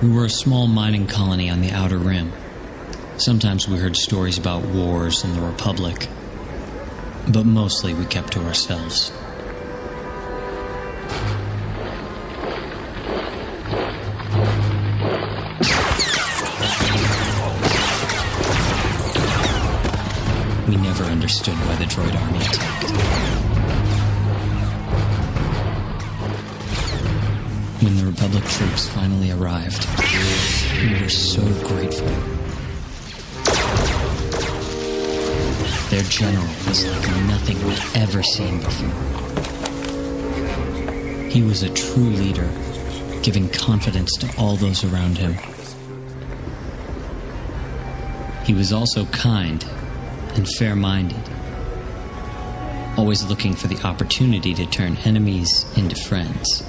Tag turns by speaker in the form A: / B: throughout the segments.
A: We were a small mining colony on the Outer Rim. Sometimes we heard stories about wars and the Republic, but mostly we kept to ourselves. We never understood why the droid army attacked. When the Republic troops finally arrived, we were so grateful. Their general was like nothing we'd ever seen before. He was a true leader, giving confidence to all those around him. He was also kind and fair-minded, always looking for the opportunity to turn enemies into friends.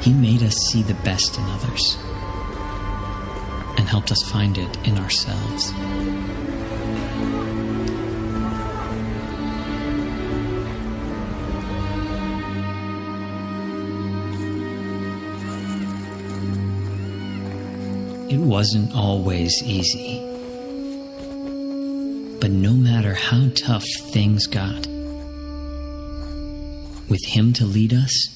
A: He made us see the best in others and helped us find it in ourselves. It wasn't always easy. But no matter how tough things got, with him to lead us,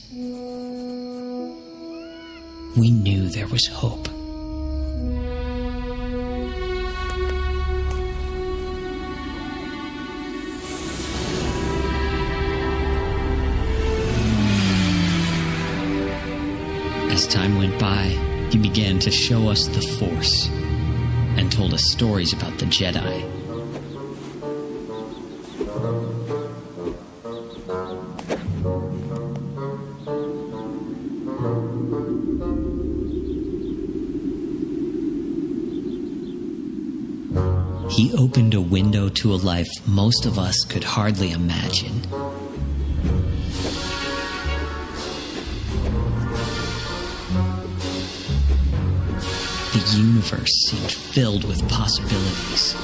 A: we knew there was hope. As time went by, he began to show us the Force and told us stories about the Jedi. He opened a window to a life most of us could hardly imagine. The universe seemed filled with possibilities.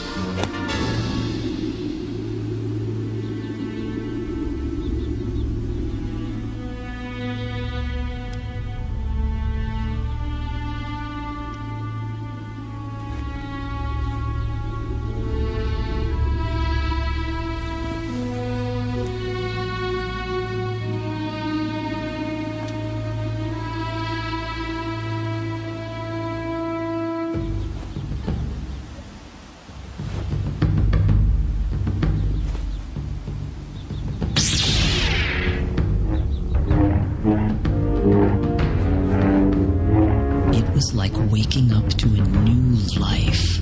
A: Like waking up to a new life.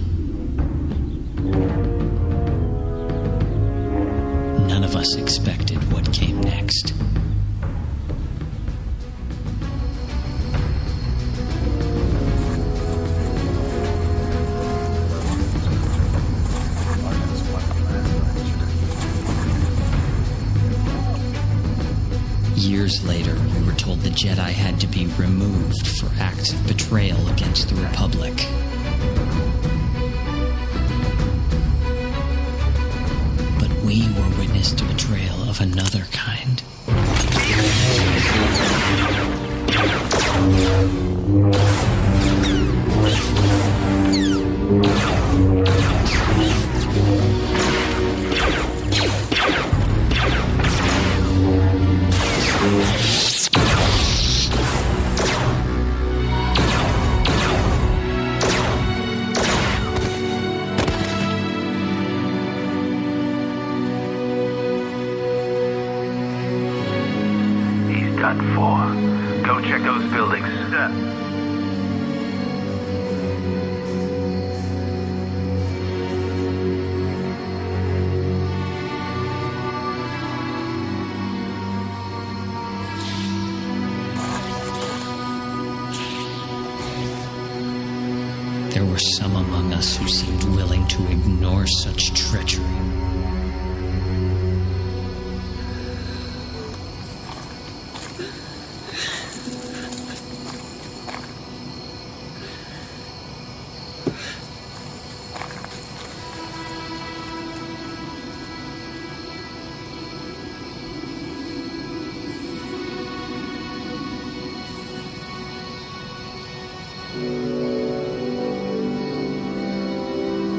A: None of us expected what came next. Years later, we were told the Jedi had to be removed for acts of betrayal against the Republic. But we were witness to betrayal of another kind.
B: Go check those buildings.
A: There were some among us who seemed willing to ignore such treachery.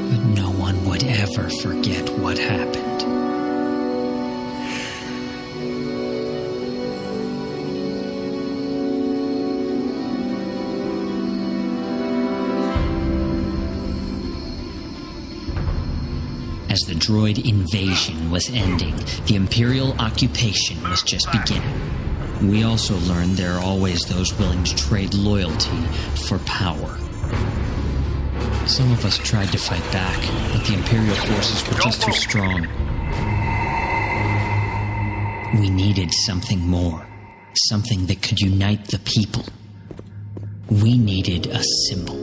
A: But no one would ever forget what happened. As the droid invasion was ending, the Imperial occupation was just beginning. We also learned there are always those willing to trade loyalty for power. Some of us tried to fight back, but the Imperial forces were just too strong. We needed something more, something that could unite the people. We needed a symbol.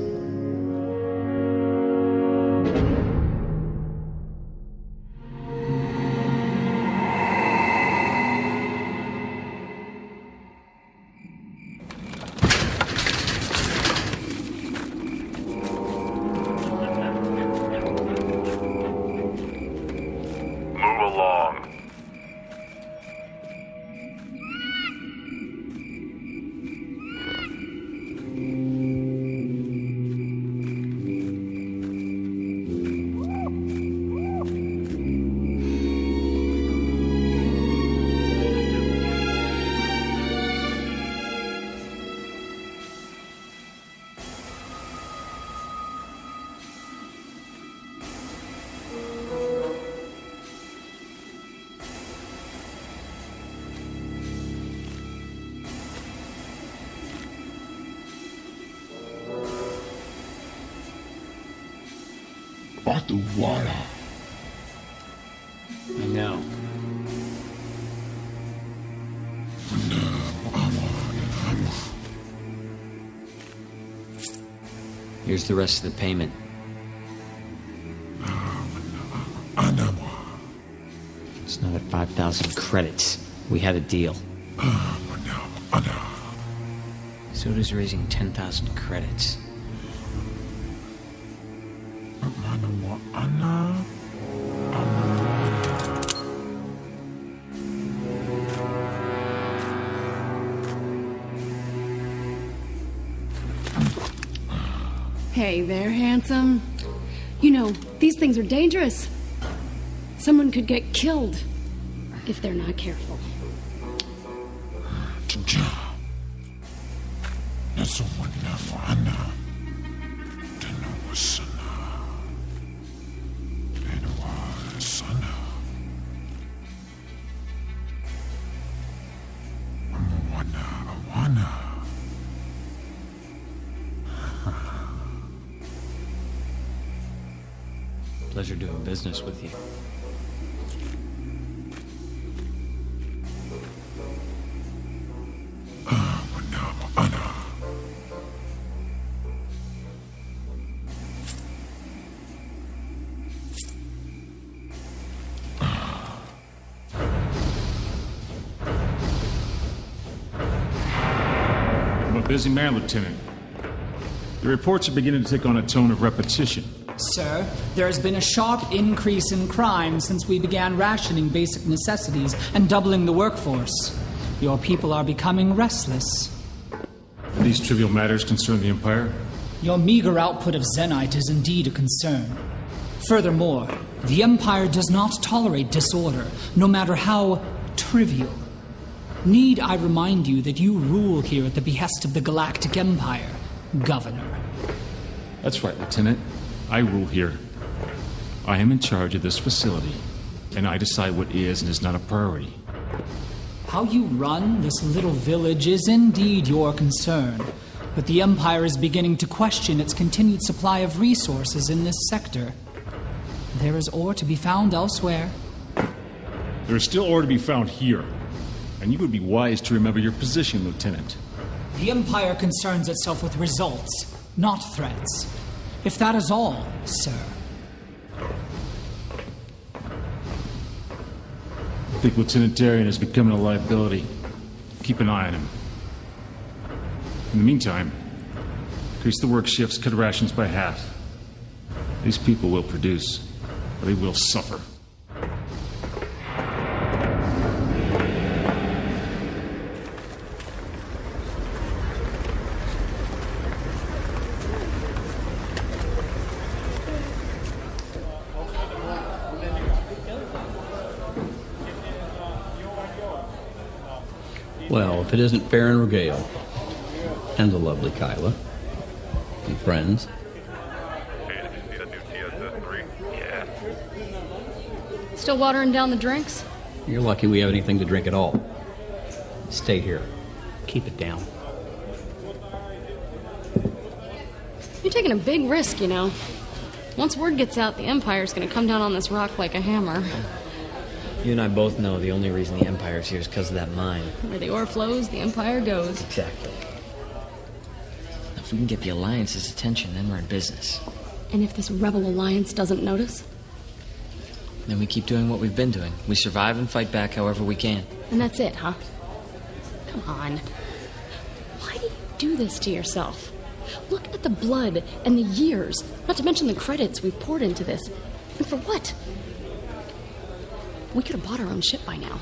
C: Water.
A: I know. Here's the rest of the payment. It's another 5,000 credits. We had a deal. So does raising 10,000 credits.
D: Hey there, handsome. You know, these things are dangerous. Someone could get killed if they're not careful.
A: Pleasure doing business with you.
E: I'm a busy man, Lieutenant. The reports are beginning to take on a tone of repetition.
F: Sir, there has been a sharp increase in crime since we began rationing basic necessities and doubling the workforce. Your people are becoming restless.
E: Do these trivial matters concern the Empire?
F: Your meager output of Zenite is indeed a concern. Furthermore, the Empire does not tolerate disorder, no matter how trivial. Need I remind you that you rule here at the behest of the Galactic Empire, Governor?
E: That's right, Lieutenant. I rule here. I am in charge of this facility, and I decide what is and is not a priority.
F: How you run this little village is indeed your concern, but the Empire is beginning to question its continued supply of resources in this sector. There is ore to be found elsewhere.
E: There is still ore to be found here, and you would be wise to remember your position, Lieutenant.
F: The Empire concerns itself with results, not threats. If that is all, sir.
E: I think Lieutenant Darien is becoming a liability. Keep an eye on him. In the meantime, increase the work shifts, cut rations by half. These people will produce, or they will suffer.
G: Well, if it isn't Farron Regale, and the lovely Kyla, and friends.
B: Hey, did you see that new TSS-3? Yeah.
D: Still watering down the drinks?
G: You're lucky we have anything to drink at all. Stay here. Keep it down.
D: You're taking a big risk, you know. Once word gets out, the Empire's gonna come down on this rock like a hammer.
A: You and I both know the only reason the Empire's here is because of that mine.
D: Where the ore flows, the Empire goes.
A: Exactly. If we can get the Alliance's attention, then we're in business.
D: And if this rebel alliance doesn't notice?
A: Then we keep doing what we've been doing. We survive and fight back however we can.
D: And that's it, huh? Come on. Why do you do this to yourself? Look at the blood and the years, not to mention the credits we've poured into this. And for what? We could have bought our own ship by now.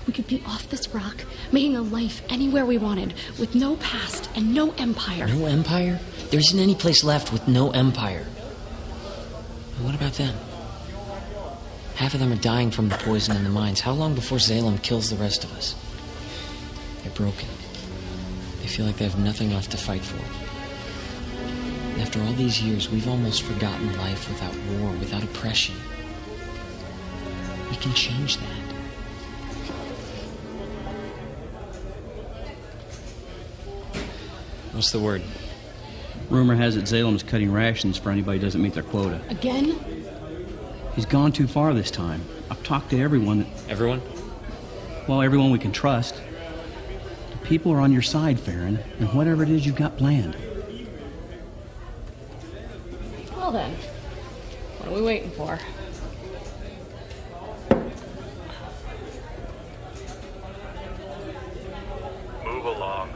D: We could be off this rock, making a life anywhere we wanted, with no past and no empire.
A: No empire? There isn't any place left with no empire. And what about them? Half of them are dying from the poison in the mines. How long before Zalem kills the rest of us? They're broken. They feel like they have nothing left to fight for. And after all these years, we've almost forgotten life without war, without oppression. We can change that. What's the word?
G: Rumor has it Zalem's cutting rations for anybody who doesn't meet their quota.
D: Again?
G: He's gone too far this time. I've talked to everyone.
A: Everyone?
G: Well, everyone we can trust. The people are on your side, Farron, and whatever it is you've got planned.
D: Well then, what are we waiting for?
B: Move along.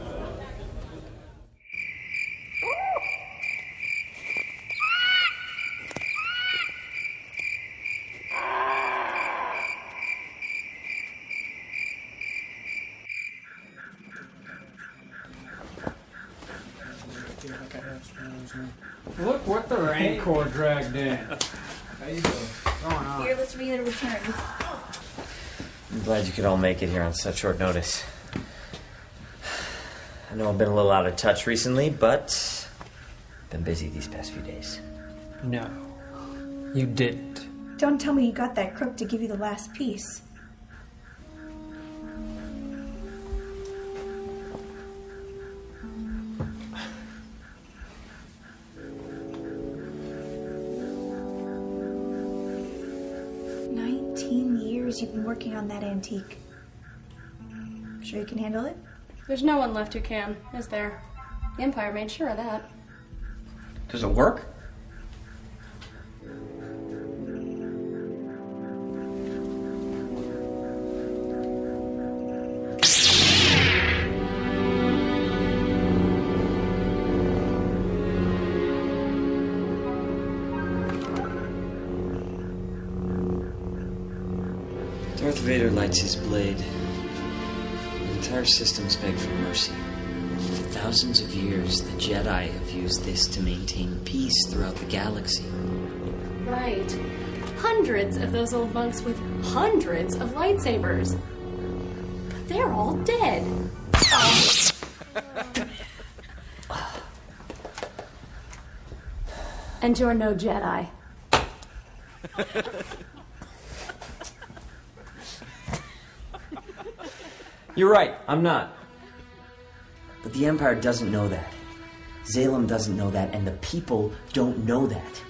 H: Look what the Rancor dragged in.
I: Here, let's read the returns.
A: I'm glad you could all make it here on such short notice. I know I've been a little out of touch recently, but been busy these past few days.
H: No, you didn't.
I: Don't tell me you got that crook to give you the last piece. You've been working on that antique. Sure you can handle it?
D: There's no one left who can, is there? The Empire made sure of that.
G: Does it work?
A: Darth Vader lights his blade. The entire system's begged for mercy. For thousands of years, the Jedi have used this to maintain peace throughout the galaxy.
D: Right. Hundreds of those old monks with hundreds of lightsabers. But they're all dead. And you're no Jedi.
A: You're right, I'm not. But the Empire doesn't know that. Zalem doesn't know that, and the people don't know that.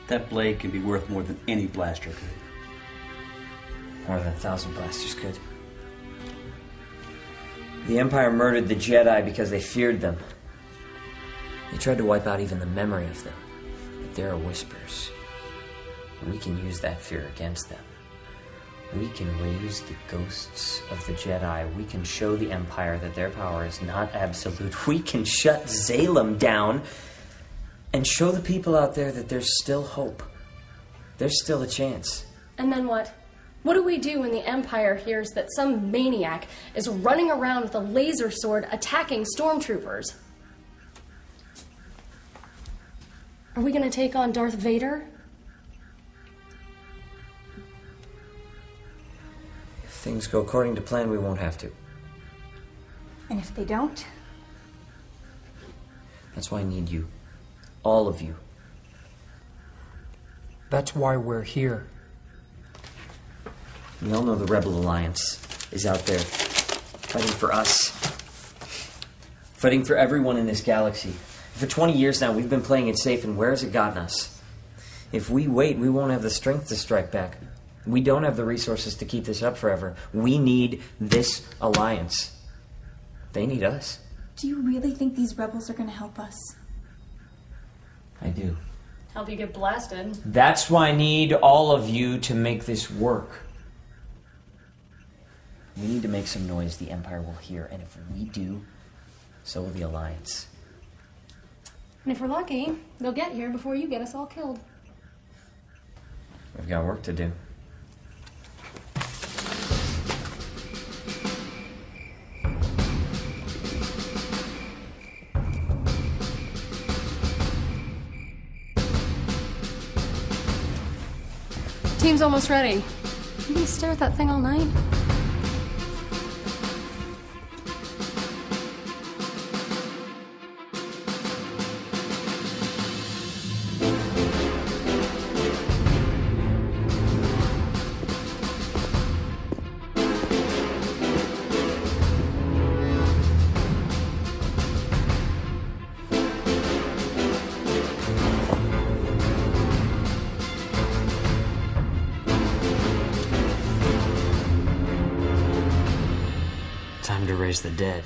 G: That blade can be worth more than any blaster could.
A: More than 1,000 blasters could. The Empire murdered the Jedi because they feared them. They tried to wipe out even the memory of them. But there are whispers. We can use that fear against them. We can raise the ghosts of the Jedi. We can show the Empire that their power is not absolute. We can shut Zalem down and show the people out there that there's still hope. There's still a chance.
D: And then what? What do we do when the Empire hears that some maniac is running around with a laser sword attacking stormtroopers? Are we going to take on Darth Vader?
A: If things go according to plan, we won't have to.
I: And if they don't?
J: That's why I need you. All of you.
H: That's why we're here.
J: We all know the Rebel Alliance is out there, fighting for us. Fighting for everyone in this galaxy. For 20 years now, we've been playing it safe, and where has it gotten us? If we wait, we won't have the strength to strike back. We don't have the resources to keep this up forever. We need this alliance. They need us.
I: Do you really think these rebels are going to help us?
J: I do.
D: Help you get blasted.
J: That's why I need all of you to make this work. We need to make some noise the Empire will hear, and if we do, so will the Alliance.
D: And if we're lucky, they'll get here before you get us all killed.
J: We've got work to do.
D: Team's almost ready. You gonna stare at that thing all night?
J: Time to raise the dead.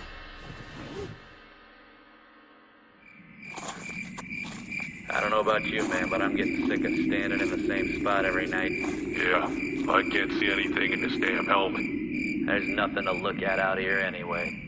K: I don't know about you, man, but I'm getting sick of standing in the same spot every night.
B: Yeah, I can't see anything in this damn helmet.
K: There's nothing to look at out here anyway.